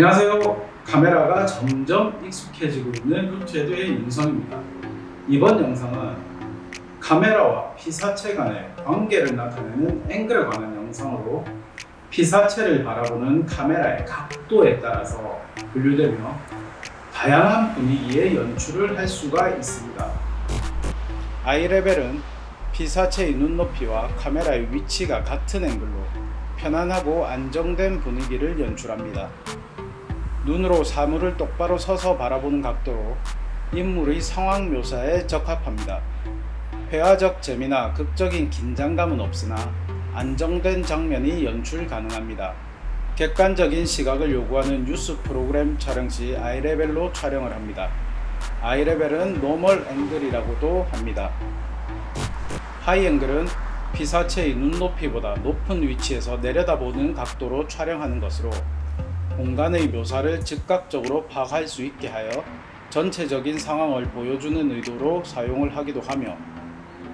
안녕하세요. 카메라가 점점 익숙해지고 있는 루트헤드의 윤성입니다. 이번 영상은 카메라와 피사체 간의 관계를 나타내는 앵글에 관한 영상으로 피사체를 바라보는 카메라의 각도에 따라서 분류되며 다양한 분위기의 연출을 할 수가 있습니다. 아이레벨은 피사체의 눈높이와 카메라의 위치가 같은 앵글로 편안하고 안정된 분위기를 연출합니다. 눈으로 사물을 똑바로 서서 바라보는 각도로 인물의 상황 묘사에 적합합니다. 회화적 재미나 극적인 긴장감은 없으나 안정된 장면이 연출 가능합니다. 객관적인 시각을 요구하는 뉴스 프로그램 촬영 시 아이레벨로 촬영을 합니다. 아이레벨은 노멀 앵글이라고도 합니다. 하이 앵글은 피사체의 눈높이보다 높은 위치에서 내려다보는 각도로 촬영하는 것으로 공간의 묘사를 즉각적으로 파악할 수 있게 하여 전체적인 상황을 보여주는 의도로 사용을 하기도 하며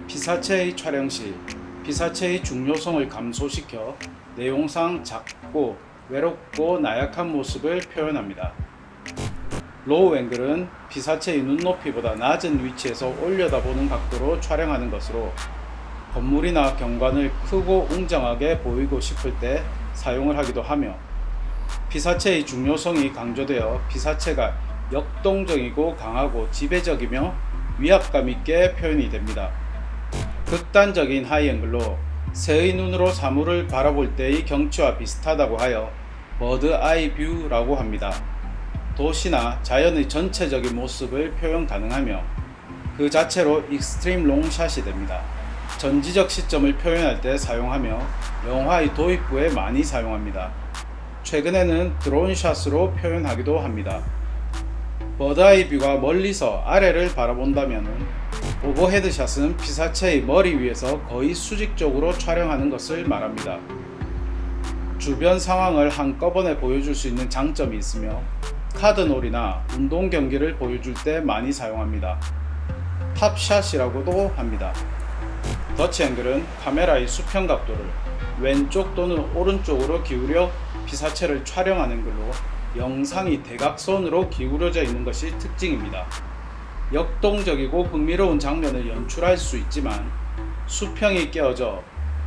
피사체의 촬영 시 피사체의 중요성을 감소시켜 내용상 작고 외롭고 나약한 모습을 표현합니다. 로우 앵글은 피사체의 눈높이보다 낮은 위치에서 올려다보는 각도로 촬영하는 것으로 건물이나 경관을 크고 웅장하게 보이고 싶을 때 사용을 하기도 하며 피사체의 중요성이 강조되어 피사체가 역동적이고 강하고 지배적이며 위압감 있게 표현이 됩니다. 극단적인 하이앵글로 새의 눈으로 사물을 바라볼 때의 경치와 비슷하다고 하여 버드 아이 뷰라고 합니다. 도시나 자연의 전체적인 모습을 표현 가능하며 그 자체로 익스트림 롱샷이 됩니다. 전지적 시점을 표현할 때 사용하며 영화의 도입부에 많이 사용합니다. 최근에는 드론샷으로 표현하기도 합니다. 버드아이 뷰가 멀리서 아래를 바라본다면 오버헤드샷은 피사체의 머리 위에서 거의 수직적으로 촬영하는 것을 말합니다. 주변 상황을 한꺼번에 보여줄 수 있는 장점이 있으며 카드놀이나 운동 경기를 보여줄 때 많이 사용합니다. 탑샷이라고도 합니다. 더치 앵글은 카메라의 수평 각도를 왼쪽 또는 오른쪽으로 기울여 피사체를 촬영하는 걸로 영상이 대각선으로 기울어져 있는 것이 특징입니다. 역동적이고 흥미로운 장면을 연출할 수 있지만 수평이 깨어져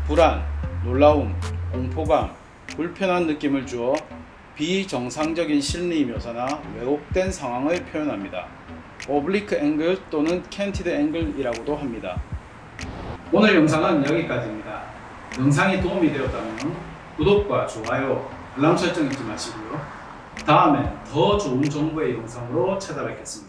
불안, 놀라움, 공포감, 불편한 느낌을 주어 비정상적인 심리 묘사나 왜곡된 상황을 표현합니다. 오블리크 앵글 또는 캔티드 앵글이라고도 합니다. 오늘 영상은 여기까지입니다. 영상이 도움이 되었다면 구독과 좋아요, 알람 설정 잊지 마시고요. 다음엔 더 좋은 정보의 영상으로 찾아뵙겠습니다.